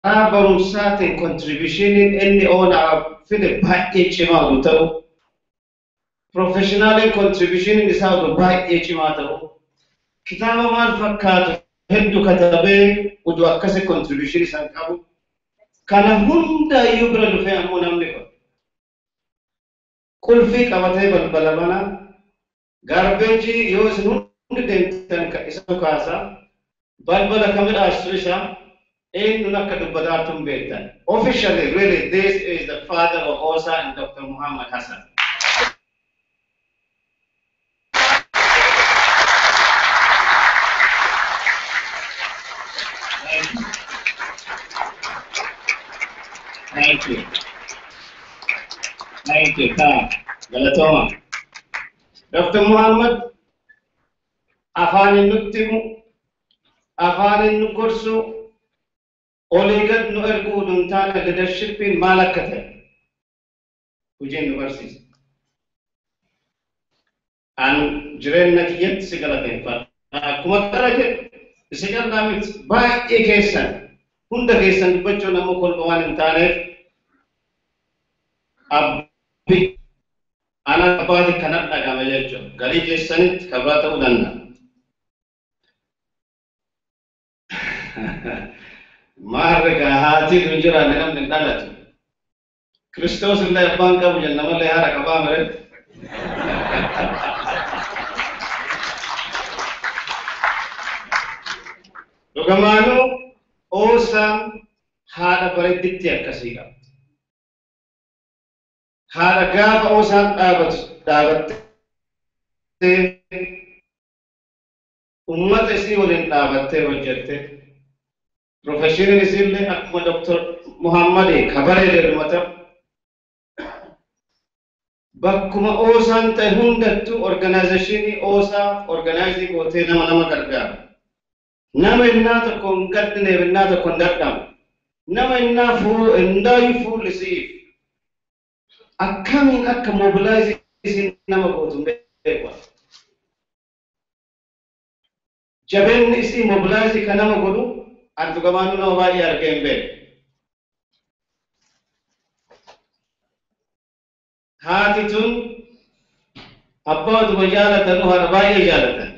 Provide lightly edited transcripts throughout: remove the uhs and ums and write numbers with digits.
barumsaatiin contributionin inni oolaa fide baay'ee cimaa oduu ta'u professionaalin contributionin isaa oduu baay'ee cimaa ta'u kitaaba maal fakkaatu hedduu katabee oduu akkasi contribution isaan qabu kana hunda iyyuu bira dhufee ammoo namni qulfii qabatee balbala mana gaarbeejii yoo isin hundi deemtan isa kaasaa balbala kamidhaastu isaa eenyuun akka dubbataartuun beektan. Officially, really, this is the father of Osa and Dr. Muhammad Hassan. Thank you. Thank you. Galatoma. Dr. Muhammad, afaanin nutti himu, afaanin nu gorsu, oliigat nu erguu duntaana leadershipin maal akka ta'e hojiin nu barsiisa. An jireenya kiyyatti si galateeffadha. Akkuma qara jedhu isi callaa miti baay'ee keessan hunda keessan dubbachuun ammoo kolba waan hin taaneef abbi ana abbaati kanat dhagame jechuudha. Galii keessanitti kabraa ta'uu danda'a. Marga hati tunjura nenam nindalatu. Kristus illee abbaan qabu jenna malee haadha qabaa mire. Dhugamaanuu Osaan haadha bareedditti akkasii qabdi. Haadha gaafa Osaan dhaabattee ummata isii waliin dhaabattee hojjette. Professional isillee akkuma Dr. Muhammad kabaree jedhamata bakkuma Osaan ta'e hundattuu organizationii Osaa organizing gootee nama gargaara. Nama innaa tokko hin gaddineef innaa tokko hin dadhamu. Nama innaa hundaayyuu fuullisiif akkamiin akka mobilizing nama gootu beekwa. Jabeenni isii mobilizing kan nama godhu antu kemana no bayar kembe hati tun apa tu majalatan no har bayar jalatan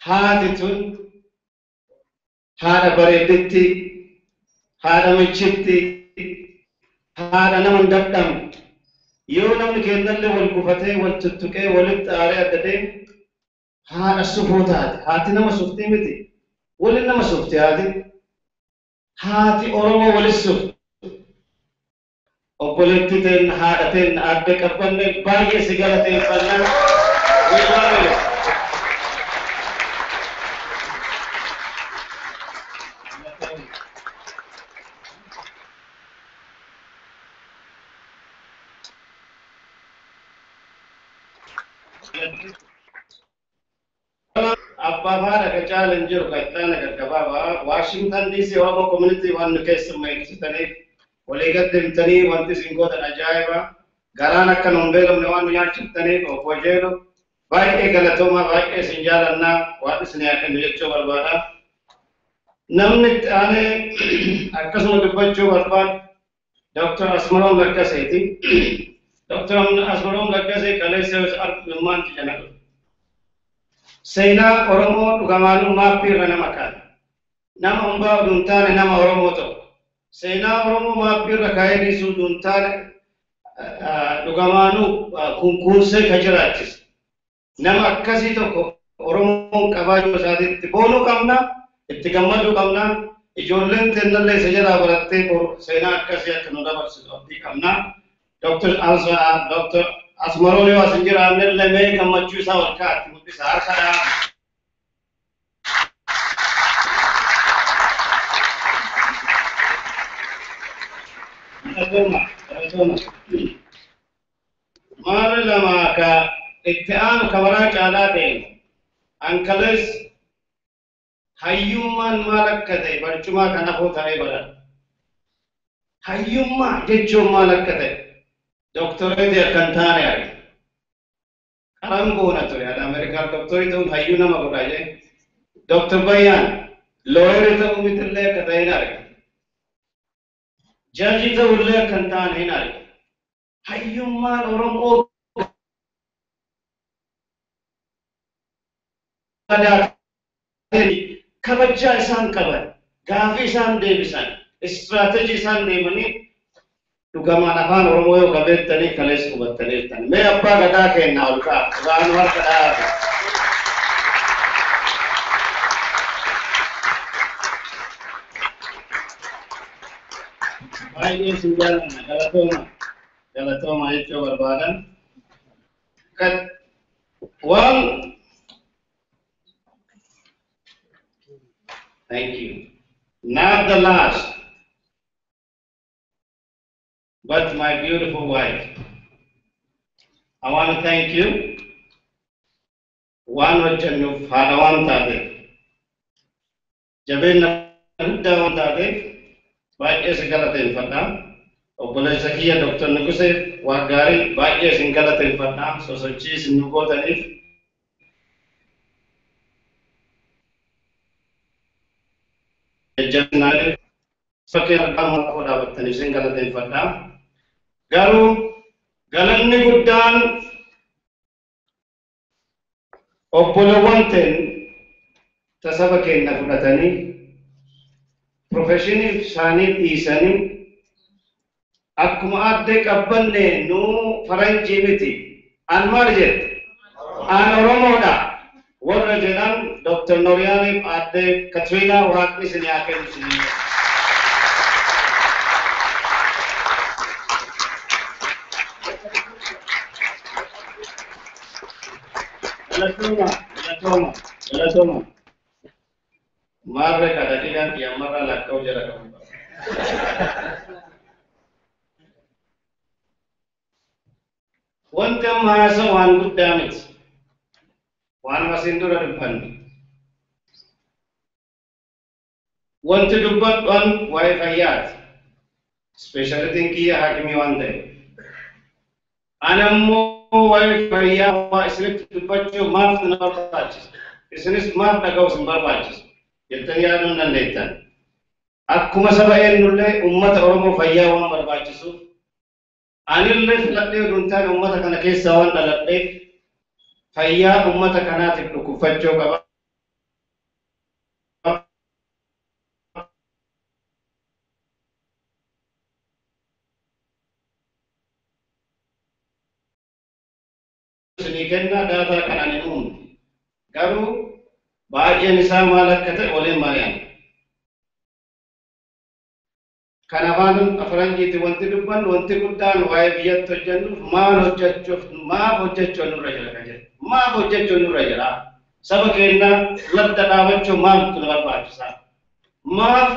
hati tun hada bareetti hada michitti hada naman daddam yoo namni kennalle wal kufatee wal tuttuqee walitti aaree addate hada sufuutaati hati nama suftii miti ولنا ما شفت هاتي أورمو ولسه أقولتين هاتين أبدك أبدا باقي سجلتين فلان ويوارد Abba fara ka challenge ro kaitana ka kababa Washington DC wabo community wan case mai kitane olegaddem tani wanti singoda ajaiba garana kan umbelo ne wanu yachitane ko pojelo bai e galatoma bai e sinjalanna wati sine akan jecho barbada namne ane akasmo dubbacho barbad Dr. Asmarom Lakkaseti Dr. Asmarom Lakkase kalese arman janal Sena Oromo Dugamanu Mapi Ranamakan. Nama Umba Duntane Nama Oromo to. Sena Oromo Mapi Rakaini Suduntane Dugamanu Kunkunse Kajaratis. Nama Kasito Oromo Kavajo Sadit Bono Kamna, Itikamadu Kamna, Ijolen Tendale Sajara Barate or Sena Kasia Kanudavas of the Kamna, Dr. Asmaroli was in Jiran, let me come and choose our cat. Marlama ka ittian kamara chala de ankalis hayyumman malakkate barcuma kana hota e bara hayyumma jecho malakkate Doctorate dia kantane ari. Karam guna to ya America doctorate to hayu nama godaje. Doctor Bayan lawyer to umithille kataina ari. Judge ta'ullee kan ta'an hin arge. Hayyummaan Oromoo kabajaa isaan qaban, gaafii isaan deebisan, istiraatejii isaan deemanii dhugamaan afaan Oromoo yoo qabeettanii kaleessa hubattaniirtan. Mee abbaa gadaa kennaa ol ka'a, waan harka dhaabate. Baay'ee sin jaalladha, galatooma jechuu barbaadan. Waan thank you. Not the last, but my beautiful wife. I want to thank you. One wajjannuuf haadha waan taateef, jabeenya guddaa waan taateef baay'ee si galateeffadha. Obboleessa kiyya Dr. Nuguseef waa gaarii baay'ee sin galateeffadha. Sosochii isin nu gootaniif jajjabinaaleef fakkii argamu akka dhaabattaniif sin galateeffadha. Garuu galanni guddaan obbolowwan ta'en tasaba keenya fudhatanii profeshinii isaanii dhiisanii akkuma addee qabbanne nu faranjii miti an maal jette an Oromoodha warra jedhan Dr. Noriyaaniif addee Katriinaa waaqni isin haa kennu isin. Galatoma. Maafre kadhatiidhaan qiyammarraa lakka'u jala qabu. Wanti amma haasa'u waan guddaa miti. Waan asiin dura dubbanne. Wanti dubbadhuan waa'ee fayyaati. Ispeeshalitiin kiyya haakimii waan ta'eef. Ani ammoo waa'ee fayyaa waa isinitti dubbachuu maaf na barbaachisa. Isinis maaf dhaga'u isin barbaachisa. Jettanii yaaduu hin dandeettan. Akkuma saba eenyullee uummata Oromoo fayyaa waan barbaachisuuf anillee filadhee oduun taane uummata kana keessaa waan dhaladheef fayyaa uummata kanaatiif dhukkubfachuu qaba. Isinii kennaa daataa kanaan hin uumne. Garuu baay'een isaa maal akka ta'e waliin mari'an. Kan afaan faranjiitti wanti dubbannu wanti guddaan waa'ee biyyatti hojjennuuf maaf hojjechuun nurra jira kan jedhu. Maaf hojjechuun nurra jira. Saba keenya ladda dhaabachuu maaltu nu barbaachisa? Maaf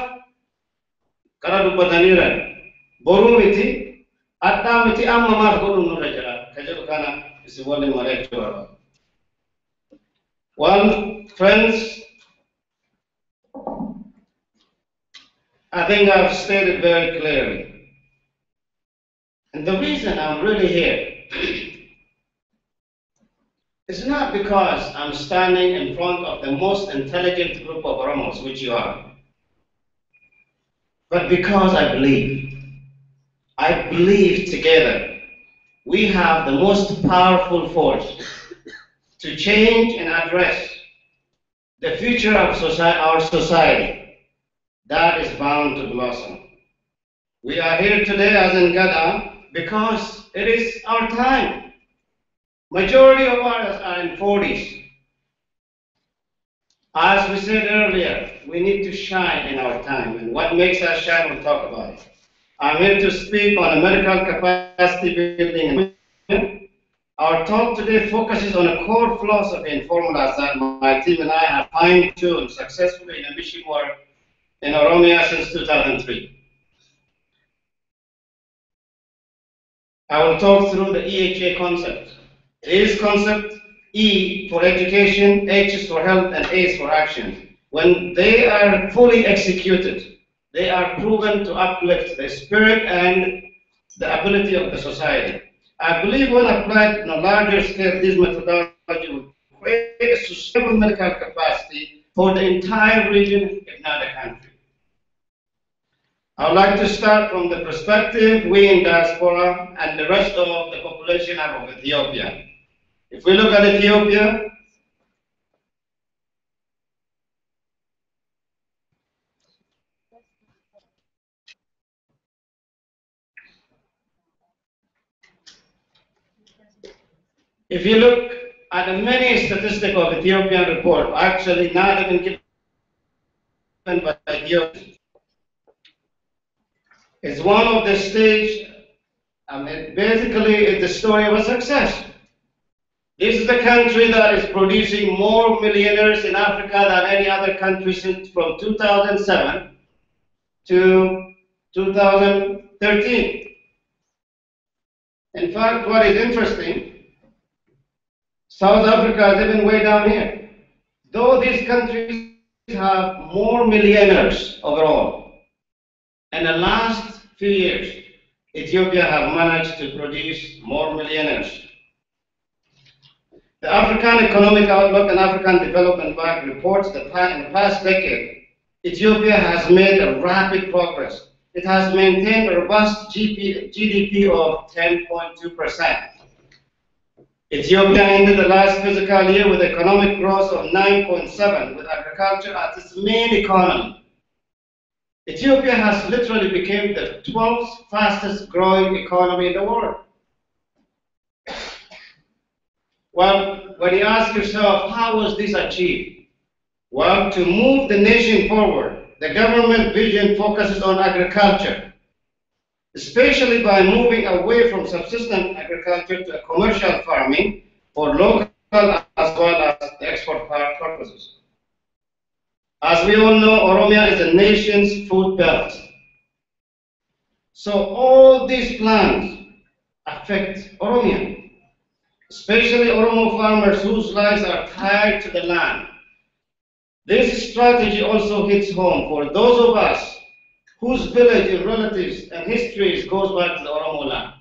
karaa dubbataniiran boruu miti addaa miti amma maaf godhuun nurra jira kan jedhu kana isin waliin mari'achuu barbaada. Well, friends, I think I've stated very clearly. And the reason I'm really here is not because I'm standing in front of the most intelligent group of Oromos, which you are, but because I believe together we have the most powerful force to change and address the future of our society that is bound to blossom. We are here today as in Gada because it is our time. Majority of us are in 40s. As we said earlier, we need to shine in our time, and what makes us shine, we'll talk about it. I'm here to speak on a medical capacity building. Our talk today focuses on a core philosophy and formulas that my team and I have fine-tuned successfully in a mission work in Oromia since 2003. I will talk through the EHA concept. A's concept, E for education, H is for health, and A is for action. When they are fully executed, they are proven to uplift the spirit and the ability of the society. I believe when applied on a larger scale, this methodology will create a sustainable medical capacity for the entire region, if not the country. I would like to start from the perspective we in diaspora and the rest of the population have of Ethiopia. If we look at Ethiopia, if you look at the many statistics of Ethiopian report, actually not even given by Ethiopia, it's one of the stage. Basically, it's the story of a success. This is the country that is producing more millionaires in Africa than any other country since from 2007 to 2013. In fact, what is interesting, South Africa is even way down here. Though these countries have more millionaires overall, in the last few years, Ethiopia have managed to produce more millionaires. The African Economic Outlook and African Development Bank reports that in the past decade, Ethiopia has made a rapid progress. It has maintained a robust GDP of 10.2%. Ethiopia ended the last fiscal year with economic growth of 9.7%, with agriculture as its main economy. Ethiopia has literally become the 12th fastest growing economy in the world. Well, when you ask yourself, how was this achieved? Well, to move the nation forward, the government vision focuses on agriculture, especially by moving away from subsistence agriculture to commercial farming for local as well as export purposes. As we all know, Oromia is the nation's food belt. So all these plans affect Oromia, especially Oromo farmers whose lives are tied to the land. This strategy also hits home for those of us whose village and relatives and histories goes back to the Oromo land.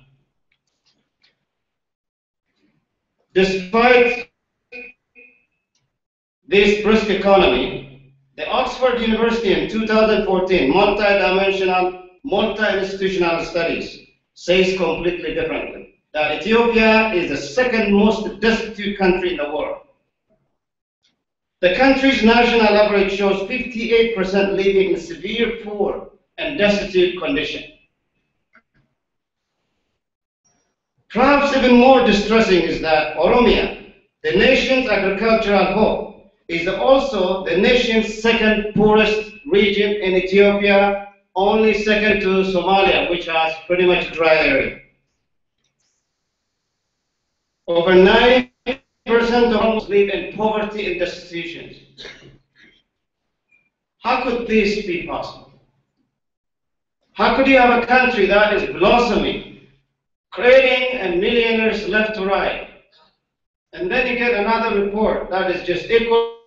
Despite this brisk economy, the Oxford University in 2014 multi-dimensional, multi-institutional studies says completely differently, that Ethiopia is the second most destitute country in the world. The country's national average shows 58% living in severe poor and destitute condition. Perhaps even more distressing is that Oromia, the nation's agricultural hub, is also the nation's second poorest region in Ethiopia, only second to Somalia, which has pretty much dry area. Over 90% of Oromos live in poverty and destitution. How could this be possible? How could you have a country that is blossoming, creating and millionaires left to right, and then you get another report that is just equal?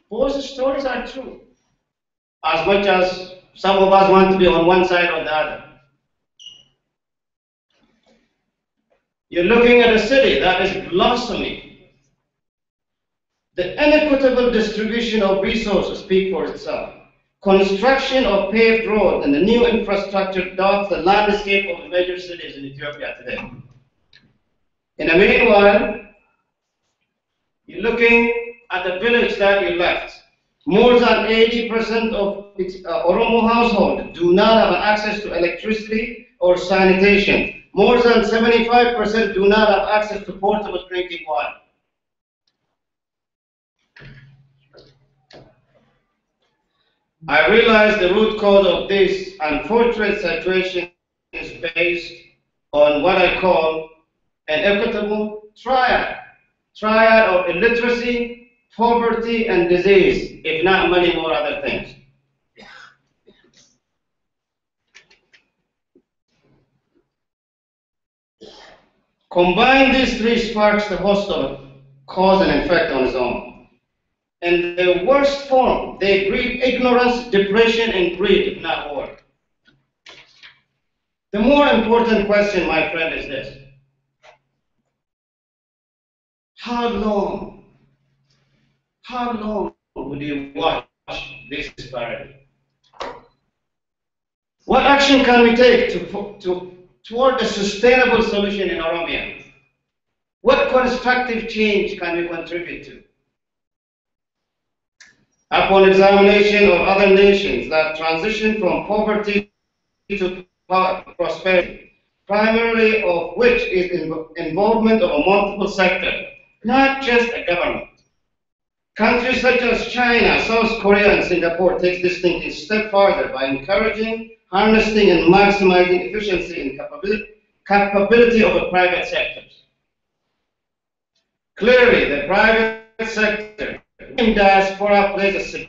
Both stories are true, as much as some of us want to be on one side or the other. You're looking at a city that is blossoming. The inequitable distribution of resources speaks for itself. Construction of paved roads and the new infrastructure dots the landscape of the major cities in Ethiopia today. In the meanwhile, you're looking at the village that you left. More than 80% of Oromo households do not have access to electricity or sanitation. More than 75% do not have access to portable drinking water. I realize the root cause of this unfortunate situation is based on what I call an equitable triad of illiteracy, poverty, and disease, if not many more other things. Combine these three sparks, the host of cause and effect on its own. In the worst form, they breed ignorance, depression, and greed, if not war. The more important question, my friend, is this. How long would you watch this disparity? What action can we take toward a sustainable solution in Oromia? What constructive change can we contribute to? Upon examination of other nations that transition from poverty to prosperity, primarily of which is involvement of a multiple sector, not just a government. Countries such as China, South Korea, and Singapore take this thinking a step further by encouraging, harnessing, and maximizing efficiency and capability of the private sectors. Clearly, the private sector in diaspora plays a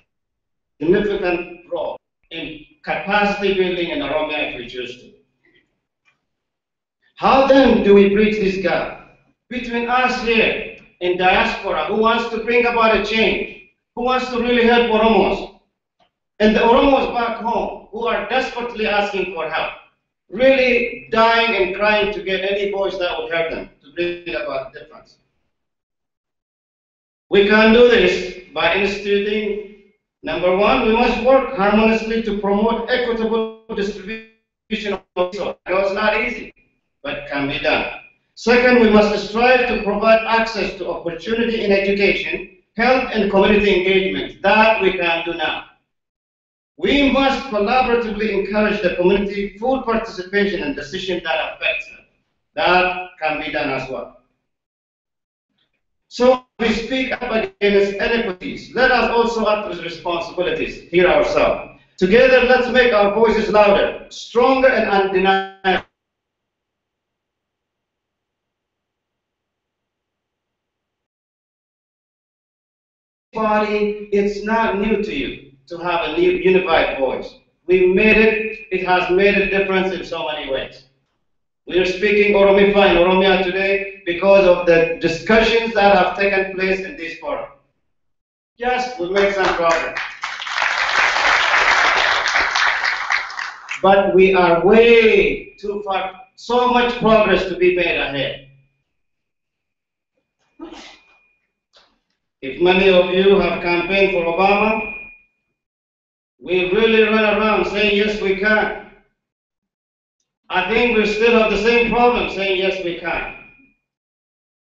significant role in capacity building in Oromia if we choose to. How then do we bridge this gap between us here in diaspora who wants to bring about a change, who wants to really help Oromos, and the Oromos back home who are desperately asking for help, really dying and crying to get any voice that would help them to bring about the difference? We can do this by instituting, number one, we must work harmoniously to promote equitable distribution of resources. It's not easy, but it can be done. Second, we must strive to provide access to opportunity in education, health, and community engagement. That we can do now. We must collaboratively encourage the community full participation in decisions that affect them. That can be done as well. So we speak up against inequities. Let us also act with responsibilities here ourselves. Together, let's make our voices louder, stronger, and undeniable. Party, it's not new to you to have a new unified voice. We made it, it has made a difference in so many ways. We are speaking Oromifa in Oromia today because of the discussions that have taken place in this forum. Yes, we made some progress. But we are way too far, so much progress to be made ahead. If many of you have campaigned for Obama, we really run around saying, yes, we can. I think we still have the same problem saying, yes, we can.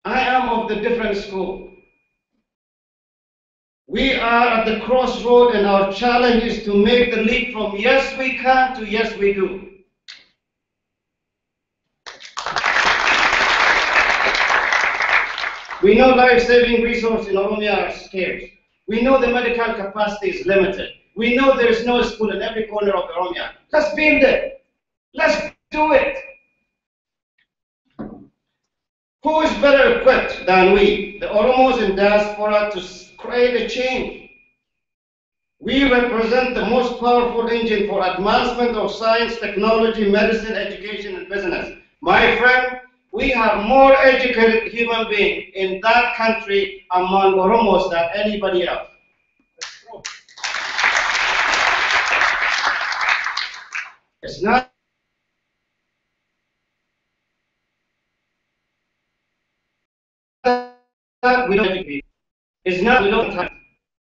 I am of the different school. We are at the crossroad, and our challenge is to make the leap from yes, we can to yes, we do. We know life-saving resources in Oromia are scarce. We know the medical capacity is limited. We know there is no school in every corner of Oromia. Let's build it. Let's do it. Who is better equipped than we, the Oromos in diaspora, to create a change? We represent the most powerful engine for advancement of science, technology, medicine, education, and business. My friend, we have more educated human beings in that country among Oromos than anybody else. It's not that we don't educate. It's not we don't have.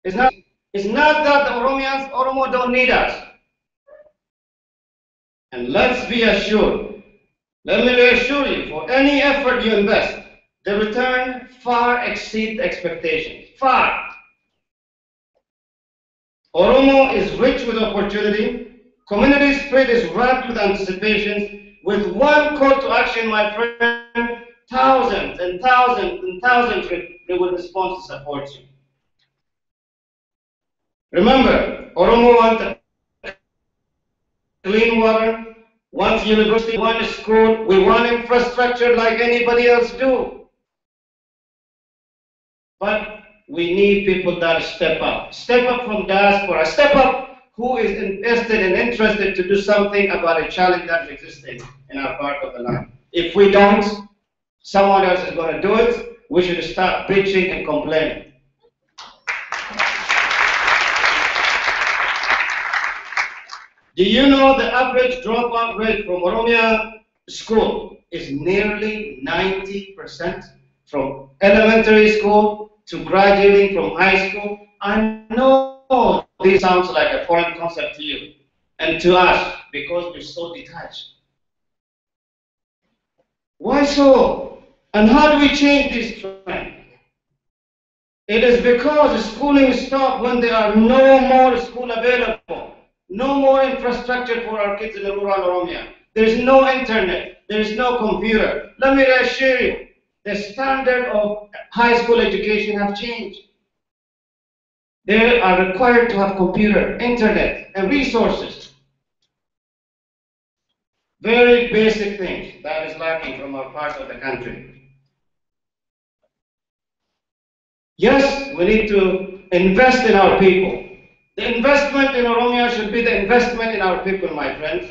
It's not that the Oromo don't need us. And let's be assured, let me reassure you, for any effort you invest, the return far exceeds expectations. Far. Oromo is rich with opportunity. Community spirit is wrapped with anticipations. With one call to action, my friend, thousands and thousands and thousands will respond to support you. Remember, Oromo wants clean water, wants university, wants school, we want infrastructure like anybody else do. But we need people that step up. Step up from diaspora, step up who is invested and interested to do something about a challenge that's existing in our part of the land. If we don't, someone else is going to do it. We should start bitching and complaining. Do you know the average dropout rate from Oromia school is nearly 90%? from elementary school to graduating from high school. I know this sounds like a foreign concept to you and to us because we're so detached. Why so? And how do we change this trend? It is because schooling stopped when there are no more school available, no more infrastructure for our kids in the rural Oromia. There is no internet, there is no computer. Let me assure you, the standard of high school education have changed. They are required to have computer, internet, and resources. Very basic things that is lacking from our part of the country. Yes, we need to invest in our people. The investment in Oromia should be the investment in our people, my friends.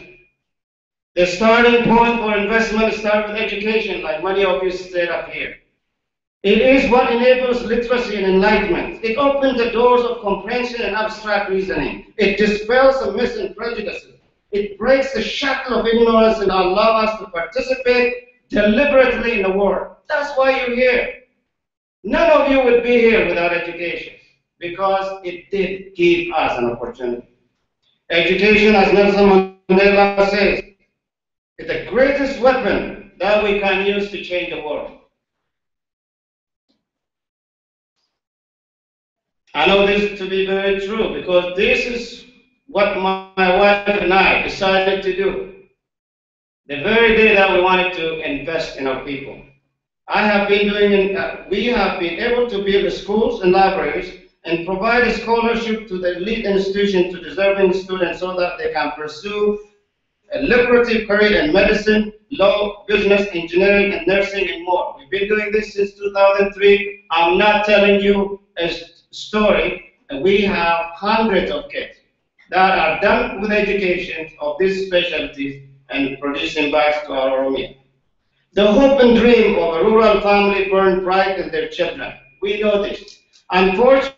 The starting point for investment starts with education, like many of you said up here. It is what enables literacy and enlightenment. It opens the doors of comprehension and abstract reasoning. It dispels the myths and prejudices. It breaks the shackle of ignorance and allows us to participate deliberately in the world. That's why you're here. None of you would be here without education because it did give us an opportunity. Education, as Nelson Mandela says, is the greatest weapon that we can use to change the world. I know this to be very true because this is what my wife and I decided to do the very day that we wanted to invest in our people. I have been doing, we have been able to build schools and libraries and provide a scholarship to the elite institutions to deserving students so that they can pursue a lucrative career in medicine, law, business, engineering, and nursing, and more. We've been doing this since 2003. I'm not telling you a story. We have hundreds of kids that are done with education of these specialties and producing back to our Oromia. The hope and dream of a rural family burn bright in their children. We know this. Unfortunately,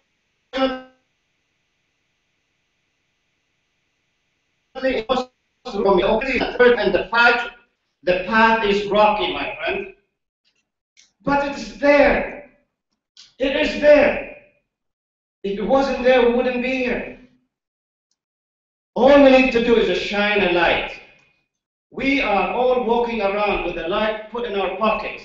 and the path is rocky, my friend. But it's there. It is there. If it wasn't there, we wouldn't be here. All we need to do is to shine a light. We are all walking around with a light put in our pockets.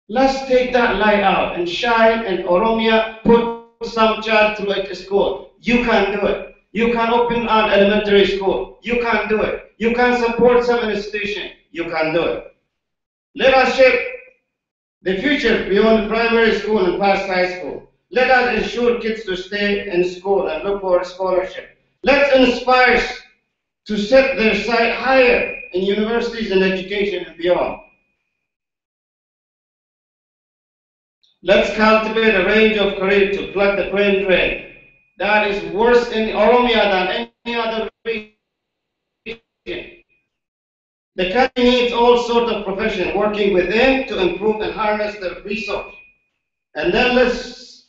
Let's take that light out and shine, and Oromia put some child through a school. You can do it. You can open an elementary school. You can do it. You can support some institution. You can do it. Let us shape the future beyond primary school and past high school. Let us ensure kids to stay in school and look for a scholarship. Let's inspire to set their sight higher in universities and education and beyond. Let's cultivate a range of careers to plug the brain drain that is worse in Oromia than any other region. The country needs all sorts of professions working within to improve and harness the resource. And then let's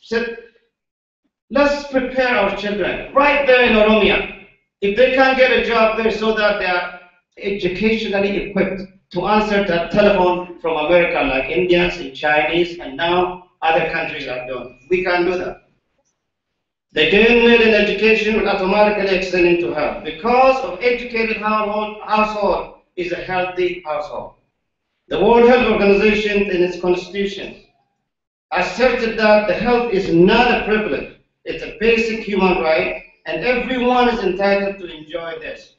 prepare our children right there in Oromia. If they can't get a job there so that they are educationally equipped to answer that telephone from America like Indians and Chinese and now other countries are doing. We can do that. The gain made in education will automatically extend into health. Because of educated household is a healthy household. The World Health Organization in its constitution asserted that the health is not a privilege, it's a basic human right, and everyone is entitled to enjoy this.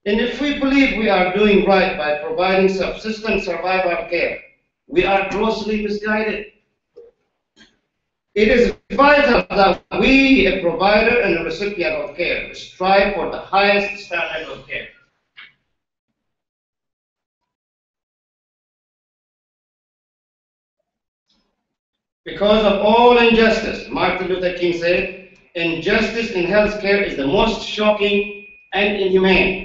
And if we believe we are doing right by providing subsistence survival care, we are grossly misguided. It is vital that we, a provider and a recipient of care, strive for the highest standard of care. Because of all injustice, Martin Luther King said, injustice in healthcare is the most shocking and inhumane.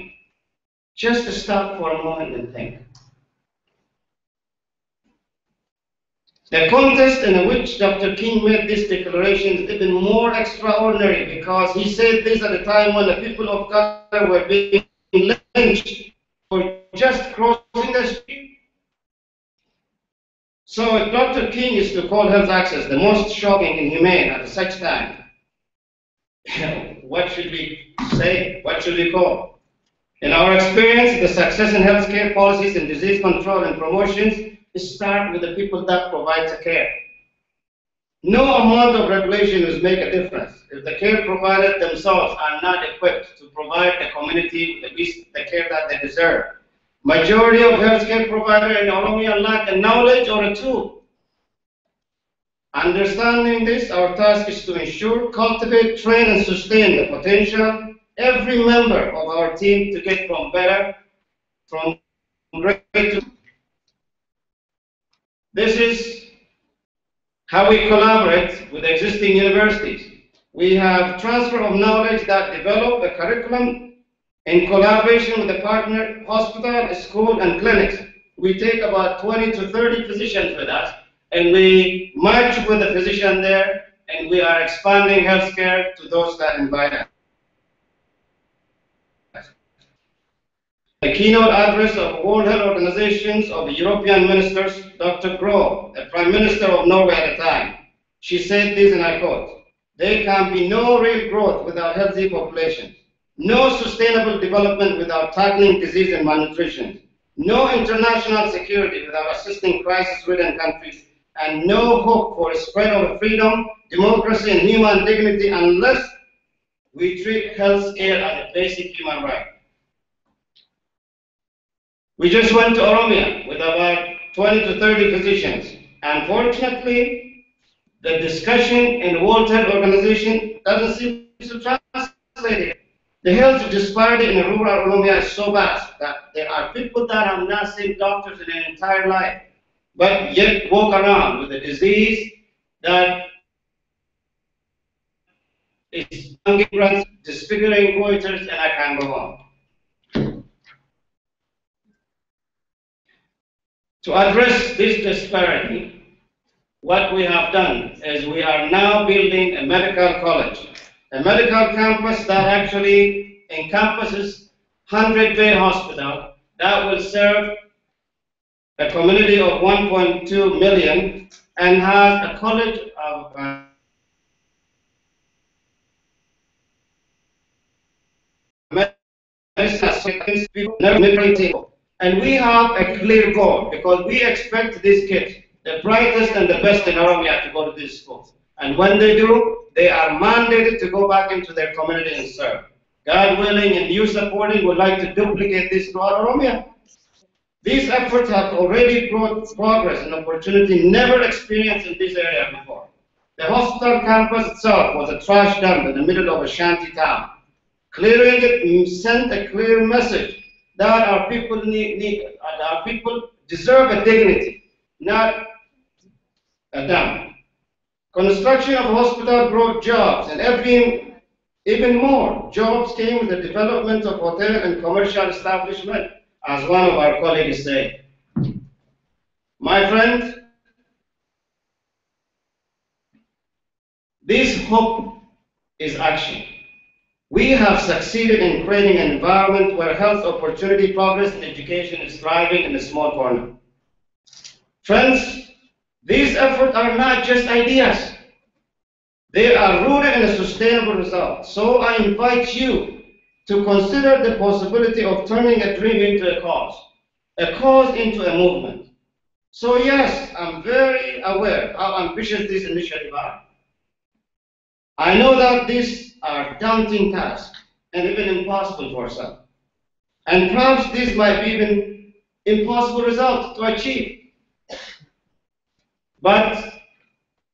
Just to stop for a moment and think. The context in which Dr. King made this declaration is even more extraordinary because he said this at a time when the people of color were being lynched for just crossing the street. So if Dr. King is to call health access the most shocking and inhumane at such time, what should we say? What should we call? In our experience, the success in healthcare policies and disease control and promotions start with the people that provide the care. No amount of regulation will make a difference if the care providers themselves are not equipped to provide the community the care that they deserve. Majority of healthcare providers in Oromia lack the knowledge or a tool. Understanding this, our task is to ensure, cultivate, train, and sustain the potential every member of our team to get from great to. This is how we collaborate with existing universities. We have transfer of knowledge that develop a curriculum in collaboration with the partner hospital, school, and clinics. We take about 20 to 30 physicians with us, and we merge with the physician there, and we are expanding healthcare to those that invite us. The keynote address of World Health Organizations of the European ministers, Dr. Gro, the Prime Minister of Norway at the time, she said this, and I quote, "There can be no real growth without healthy populations, no sustainable development without tackling disease and malnutrition, no international security without assisting crisis-ridden countries, and no hope for a spread of freedom, democracy, and human dignity unless we treat health care as a basic human right." We just went to Oromia with about 20 to 30 physicians. Unfortunately, the discussion in the World Health Organization doesn't seem to translate it. The health disparity in rural Oromia is so vast that there are people that have not seen doctors in their entire life, but yet walk around with a disease that is disfiguring goiters, and I can go on. To address this disparity, what we have done is we are now building a medical college, a medical campus that actually encompasses 100-bed hospital that will serve a community of 1.2 million and has a college of medicine. And we have a clear goal because we expect these kids, the brightest and the best in Oromia, to go to these schools. And when they do, they are mandated to go back into their community and serve. God willing and you supporting would like to duplicate this throughout Oromia. These efforts have already brought progress and opportunity never experienced in this area before. The hospital campus itself was a trash dump in the middle of a shanty town. Clearing it sent a clear message that our people our people deserve a dignity, not a dump. Construction of hospital brought jobs, and even more jobs came with the development of hotel and commercial establishment, as one of our colleagues said. My friends, this hope is action. We have succeeded in creating an environment where health opportunity, progress, and education is thriving in a small corner. Friends, these efforts are not just ideas. They are rooted in a sustainable result. So I invite you to consider the possibility of turning a dream into a cause into a movement. So yes, I'm very aware how ambitious these initiatives are. I know that these are daunting tasks and even impossible for some. And perhaps this might be even impossible result to achieve. But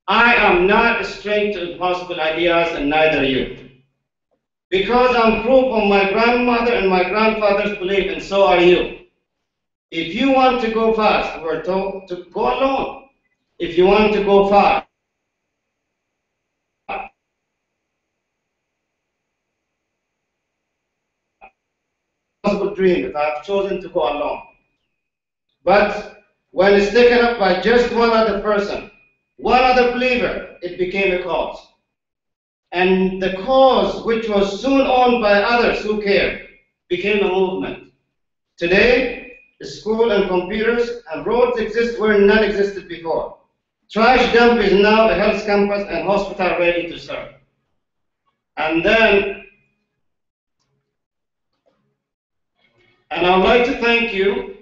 I am not a stranger to impossible ideas, and neither are you. Because I'm proof of my grandmother and my grandfather's belief, and so are you. If you want to go fast, we're told to go alone. If you want to go far, dream if I have chosen to go alone. But when it's taken up by just one other person, one other believer, it became a cause. And the cause, which was soon owned by others who cared, became a movement. Today, school and computers, and roads exist where none existed before. Trash dump is now a health campus and hospital ready to serve. And I would like to thank you.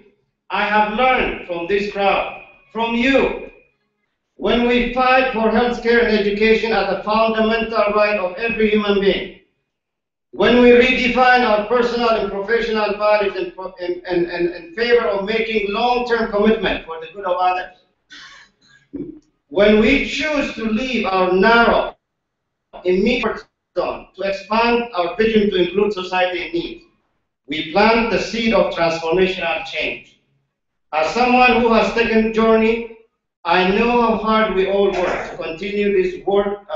I have learned from this crowd, from you, when we fight for healthcare and education as a fundamental right of every human being, when we redefine our personal and professional values in favor of making long-term commitment for the good of others, when we choose to leave our narrow, immediate zone to expand our vision to include society in need, we plant the seed of transformational change. As someone who has taken a journey, I know how hard we all work to continue this work,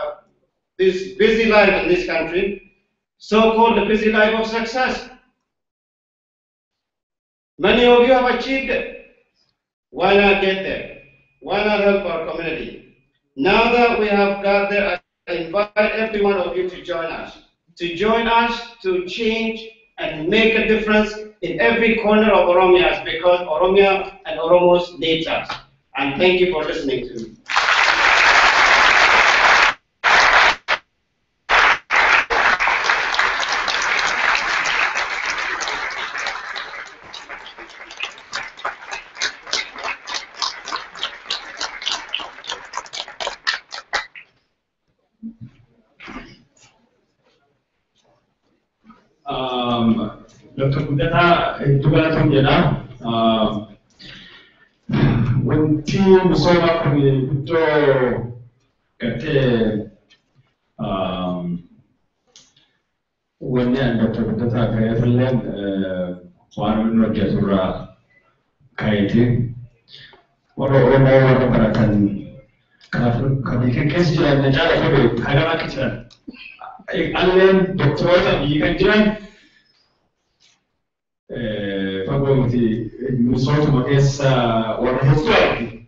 this busy life in this country, so-called the busy life of success. Many of you have achieved it. Why not get there? Why not help our community? Now that we have got there, I invite every one of you to join us to change and make a difference in every corner of Oromia, because Oromia and Oromos need us. And thank you for listening to me. Dr. Kudeta, Tugalatum Jena, when team saw up to when Dr. Kudeta Kayafilan, Warren Rajazura Kayati, what Oromo Baratan, Kabika Kesja and the Jala Karamakita. Allen, Doctor, you can join. Faculty Minnesota is one history.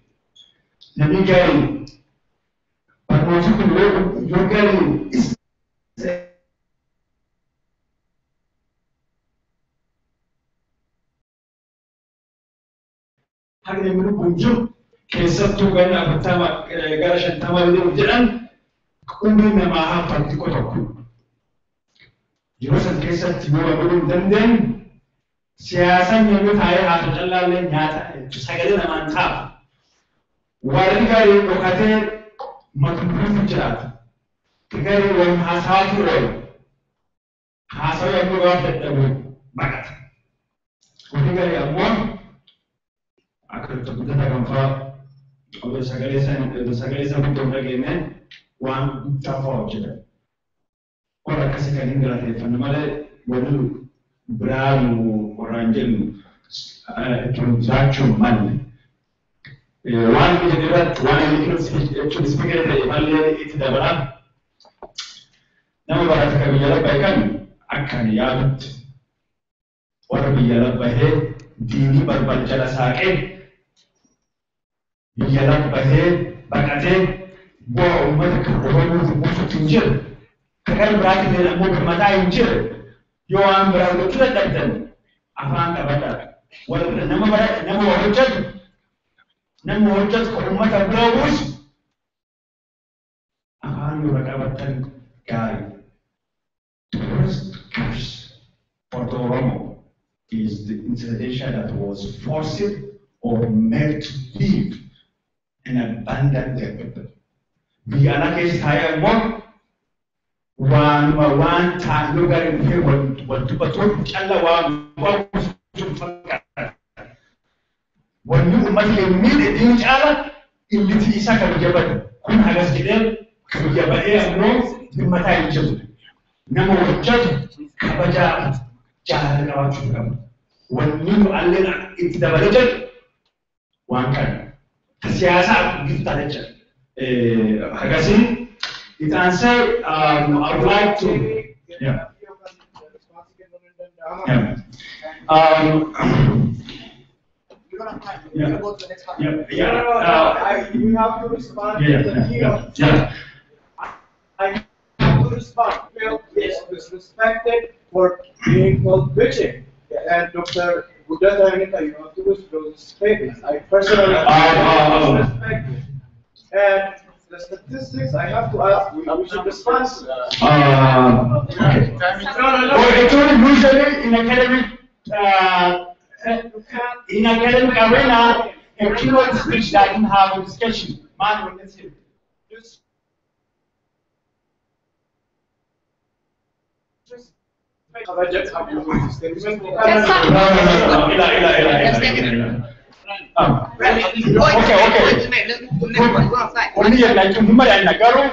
The big guy, but what you can learn, your guy is having a group case up to when I have Tama Garash and Tama Kumbi Namaha Partikotoku. You know, some cases you are going to them. Siyasan yang kaya hati Allah le nyata, sagale na mantap. Wali kali dokate matupun jerat. Kali wong hasatu le, hasaw yang luar terdapat bakat. Wali kali amon, akan terbuka gamfa. Kalau sagale sa betul lagi ni, wang tafaw jerat. Orang kasih kali ngelatih, pandai malah Bravo, Orangel, transaction money. One is that one to speak at the Valley, it's the Brab. Now, what I can yell by can, I can yell it. What we yell by head, Dini Barbajalasake, yell by head, Bakate, Bo, Mother, to jail. Kakan bracket in a book, Mata in jail. You are going to let them. I found a better. Well, the number of judges, number of judges, Komata Blowers. I found you a better guy. The first curse for the Oromo is the institution that was forced or made to leave and abandon their people. The other case, higher one. One time, look at it here. What to put when you meet each other, in the Isaka Jabba, who has given Kabaja knows the Matai children. Number of judges, Kabaja, Jahara. When you are in the religion, one can. Siasa, give the lecture. Hagasi. It answer, I would like to, yeah. Yeah. You have to respond. I have to respond. Is respected for being called bitching. And Dr. with that you know, to those statements. I personally respect it. And the statistics, I have to ask, we should respond to that. Usually in academic arena, a keynote speech doesn't have a discussion. Man, let's hear.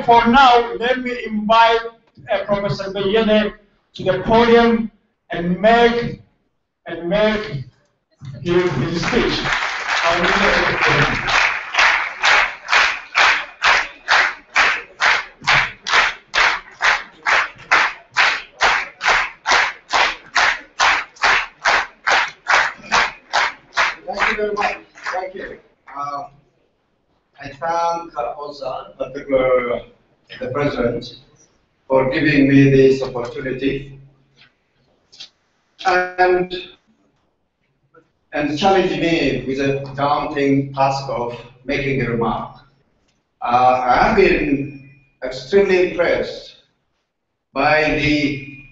For now, let me invite Professor Bayene to the podium and make his speech. Thank you very much. Thank you. I thank Osa, particularly the President, for giving me this opportunity and challenging me with a daunting task of making a remark. I have been extremely impressed by the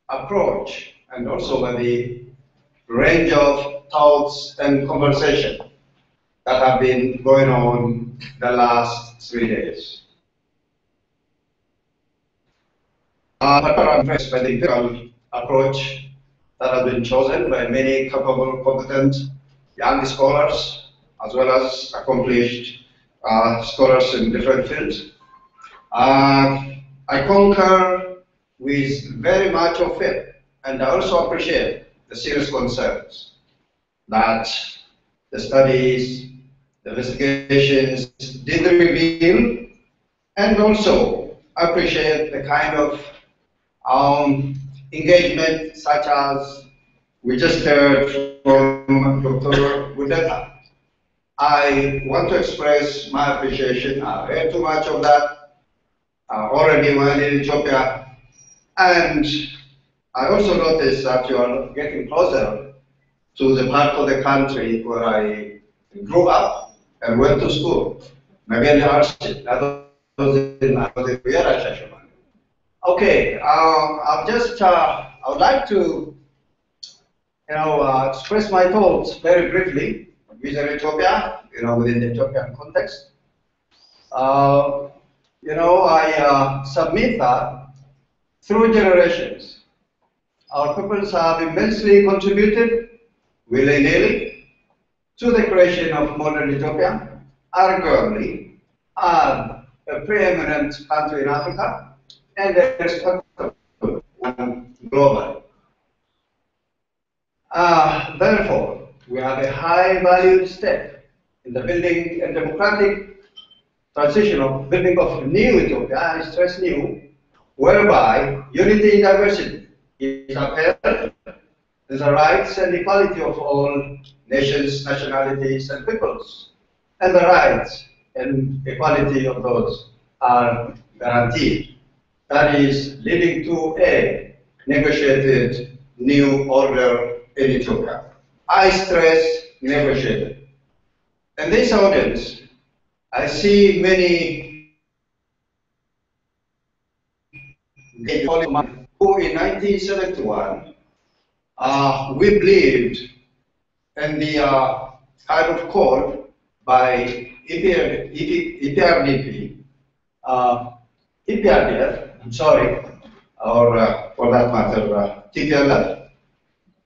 approach and also by the range of thoughts and conversation that have been going on the last 3 days. I'm impressed by the empirical approach that has been chosen by many capable, competent young scholars, as well as accomplished scholars in different fields. I concur with very much of it, and I also appreciate the serious concerns that the studies, the investigations did reveal, and also appreciate the kind of engagement such as we just heard from Dr. Gudeta. I want to express my appreciation. I read too much of that already when in Ethiopia, and I also noticed that you are getting closer to the part of the country where I grew up and went to school. Okay, I would like to, express my thoughts very briefly within Ethiopia, within the Ethiopian context. I submit that through generations, our peoples have immensely contributed, willy-nilly, to the creation of modern Ethiopia, arguably a preeminent country in Africa and a respectable one globally. Therefore, we have a high-valued step in the building a democratic transition of building of new Ethiopia, I stress new, whereby unity in diversity is upheld, the rights and equality of all nations, nationalities, and peoples, and the rights and equality of those are guaranteed. That is leading to a negotiated new order in Ethiopia. I stress negotiated. In this audience, I see many who in 1971 we believed in the kind of call by EPRDF, I'm sorry, or for that matter, TPLF,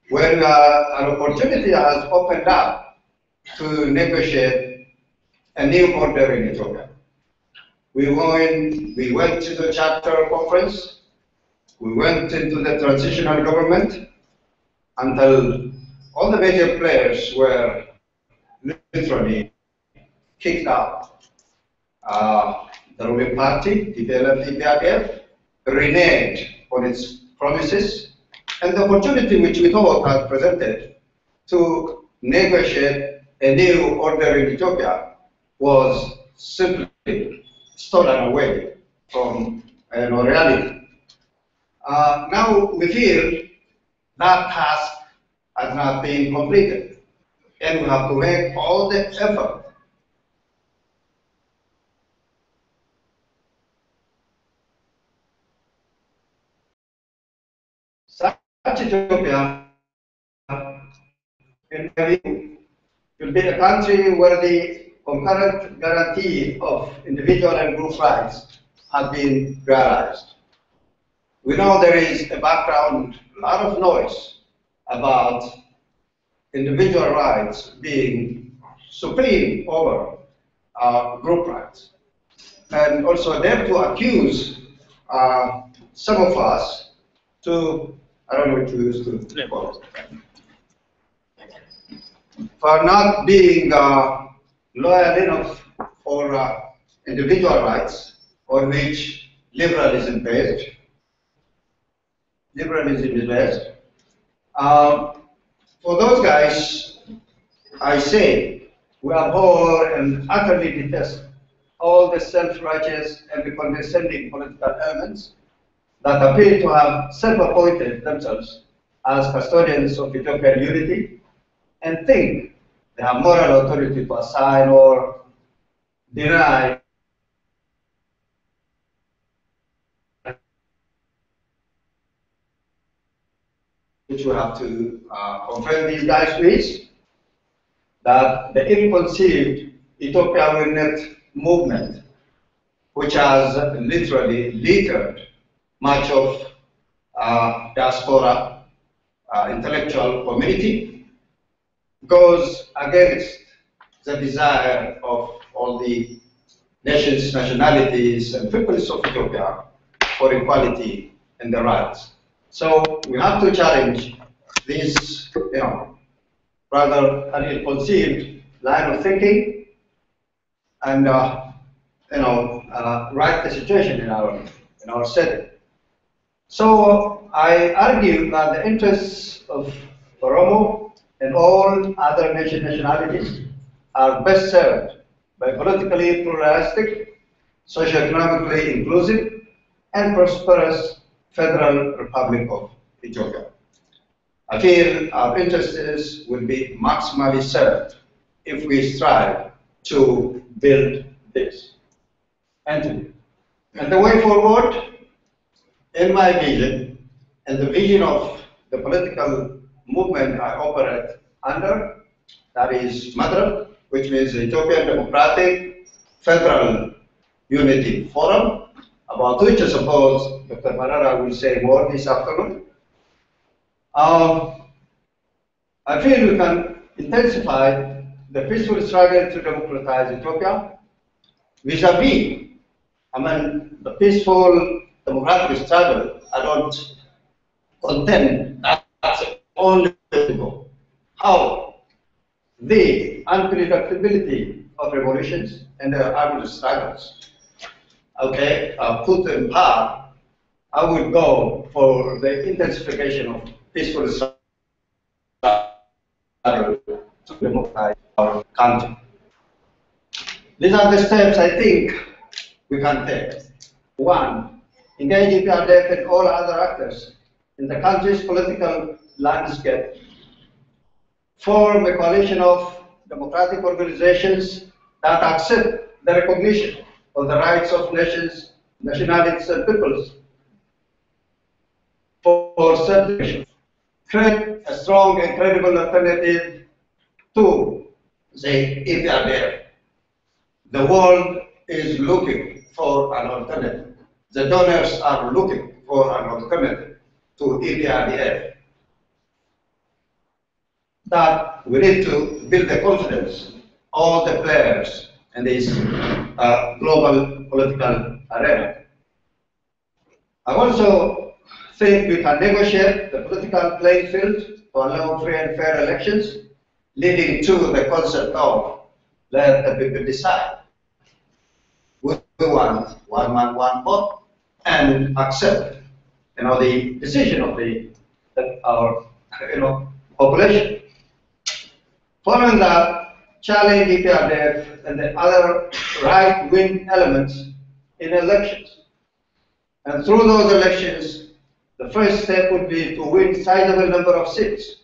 when an opportunity has opened up to negotiate a new order in Ethiopia. We went to the chapter conference, we went into the transitional government until all the major players were literally kicked out. The ruling party, TPLF, EPRDF, reneged on its promises, and the opportunity which we thought had presented to negotiate a new order in Ethiopia was simply stolen away from reality. Now we feel that task has not been completed. And we have to make all the effort such Ethiopia in my view, will be a country where the concurrent guarantee of individual and group rights have been realized. We know there is a background, a lot of noise about individual rights being supreme over group rights. And also dare to accuse some of us to, I don't know what to use to call it, for not being loyal enough for individual rights on which liberalism is based. For those guys, I say, we abhor and utterly detest all the self-righteous and the condescending political elements that appear to have self-appointed themselves as custodians of Ethiopian unity and think they have moral authority to assign or deny which we have to confront these guys with, that the ill-conceived Ethiopia Wilnet movement, which has literally littered much of diaspora intellectual community, goes against the desire of all the nations, nationalities, and peoples of Ethiopia for equality and the rights. So we have to challenge this, rather ill-conceived line of thinking, and right the situation in our setting. So I argue that the interests of Oromo and all other nationalities are best served by politically pluralistic, socio-economically inclusive, and prosperous Federal Republic of Ethiopia. I feel our interests will be maximally served if we strive to build this entity. And the way forward, in my vision, and the vision of the political movement I operate under, that is MADRA, which means the Ethiopian Democratic Federal Unity Forum, about which I suppose Dr. Marara will say more this afternoon. I feel we can intensify the peaceful struggle to democratize Ethiopia vis-a-vis, the peaceful democratic struggle. I don't contend that's the only way to go. How the unpredictability of revolutions and their armed struggles, put in part, I would go for the intensification of peaceful struggle to democratize our country. These are the steps I think we can take. One, engage EPRDF and all other actors in the country's political landscape. Form a coalition of democratic organizations that accept the recognition of the rights of nations, nationalities, and peoples for self-determination. Create a strong and credible alternative to the EPRDF. The world is looking for an alternative. The donors are looking for an alternative to EPRDF. That we need to build the confidence of all the players in this global political arena. I also think we can negotiate the political playing field to allow free and fair elections, leading to the concept of let the people decide. We want one man, one vote, and accept, the decision of our, population. Following that, challenge EPRDF and the other right-wing elements in elections. And through those elections, the first step would be to win a sizable number of seats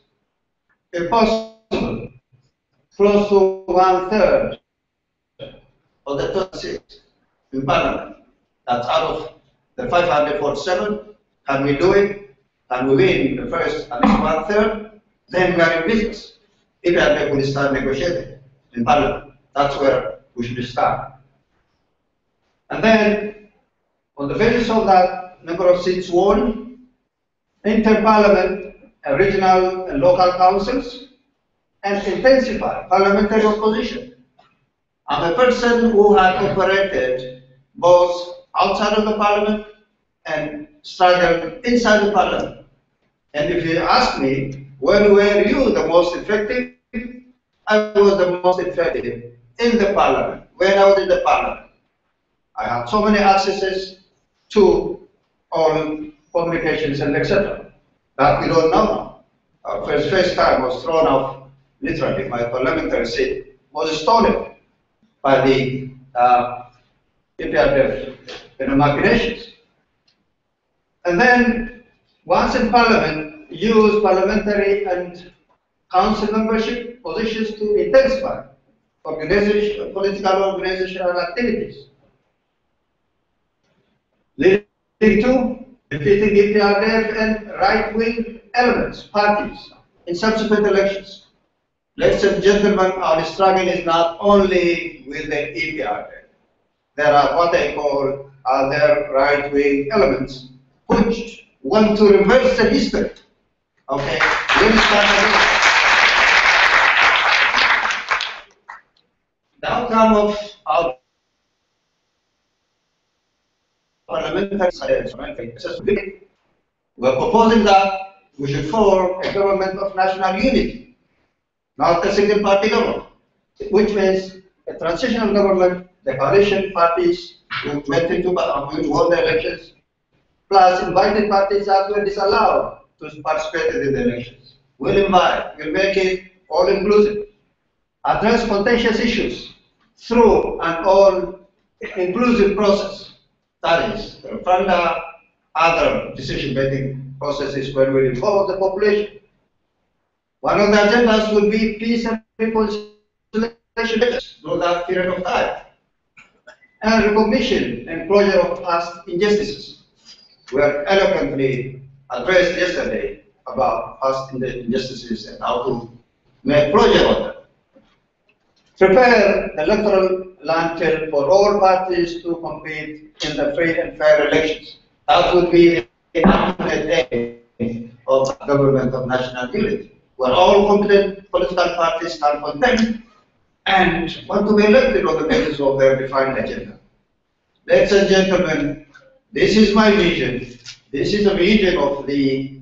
if possible, close to 1/3 of the total seats in Parliament. That's out of the 547. Can we do it? Can we win the first at least 1/3? Then we are in business. If we will start negotiating in Parliament, that's where we should start. And then, on the basis of that number of seats won, inter-parliament, regional and local councils, and intensify parliamentary opposition. I'm a person who had operated both outside of the parliament and struggled inside the parliament. And if you ask me, when were you the most effective? I was the most effective in the parliament, when I was in the parliament. I had so many accesses to all communications and etc. that we don't know now. Our first time was thrown off, literally, my parliamentary seat was stolen by the EPRDF machinations. And then, once in parliament, use parliamentary and council membership positions to intensify political organizational activities, leading to defeating EPRDF and right-wing elements, parties, in subsequent elections. Ladies and gentlemen, our struggle is not only with the EPRDF. There are what I call other right-wing elements which want to reverse the history. Okay, let's start again. The outcome of our parliamentary we're proposing that we should form a government of national unity, not a single party government, which means a transitional government, the coalition parties who went into which won the elections, plus invited parties that were disallowed to participate in the elections. We'll invite, we'll make it all inclusive, address contentious issues through an all inclusive process. That is, the referenda, other decision-making processes where we involve the population. One of the agendas will be peace and reconciliation through that period of time, and recognition and closure of past injustices were eloquently addressed yesterday about past injustices and how to make closure of them. Prepare the electoral landfill for all parties to compete in the free and fair elections. That would be the ultimate aim of government of national unity, where all competent political parties are content and want to be elected on the basis of their defined agenda. Ladies and gentlemen, this is my vision. This is a vision of the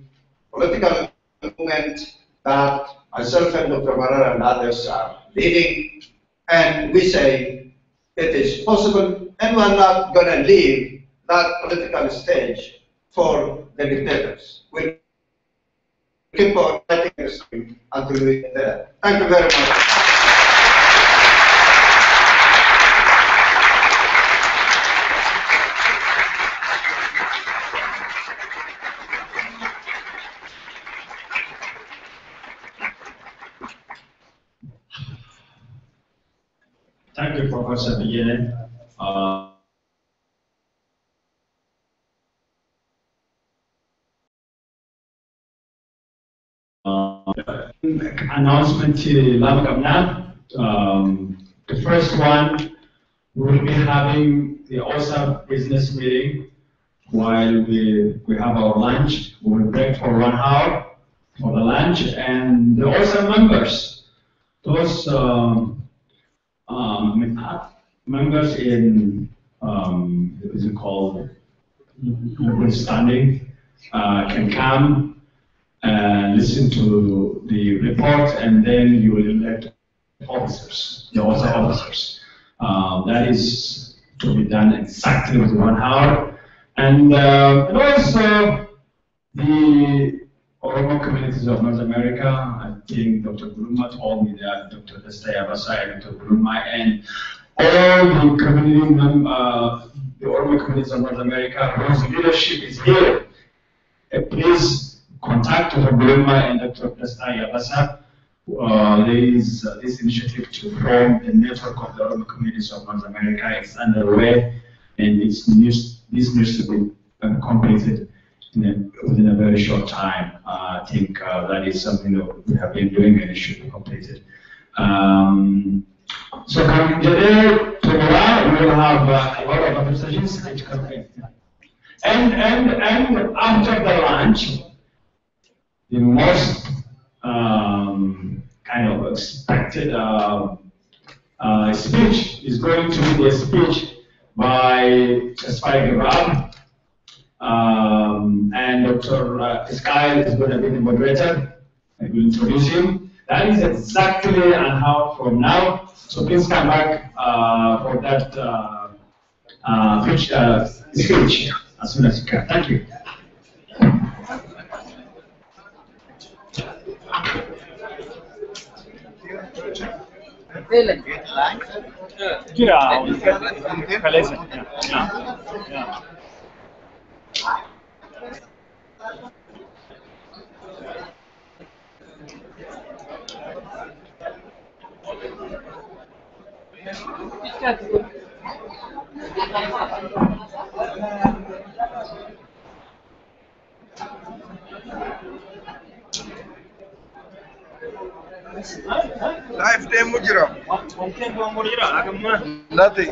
political movement that myself and Dr. Marara and others are leading, and we say it is possible, and we are not going to leave that political stage for the dictators. We'll keep on fighting until we get there. Thank you very much. Thank you, Professor Biyene. Announcement to Lama Kamna. The first one, we will be having the OSA business meeting while we have our lunch. We will break for 1 hour for the lunch, and the OSA members, those members in what is it called, standing, can come and listen to the report, and then you will elect officers, the OSA officers. That is to be done exactly with 1 hour. And also the Oromo communities of North America. I think Dr. Buruma told me that Dr. Desta Yabasa and Dr. Buruma and all the community the Oromo communities of North America whose leadership is here. Please contact Dr. Buruma and Dr. Desta Yabasa there is this initiative to form a network of the Oromo communities of North America is underway, and this needs to be completed within a very short time. I think that is something that we have been doing and it should be completed. So coming today, tomorrow, we will have a lot of conversations. And after the lunch, the most kind of expected speech is going to be a speech by Spike Rab, and Dr. Sky is going to be the moderator. I will introduce him. That is exactly an hour from now. So please come back for that speech as soon as you can. Thank you. Life day mujira. Nothing.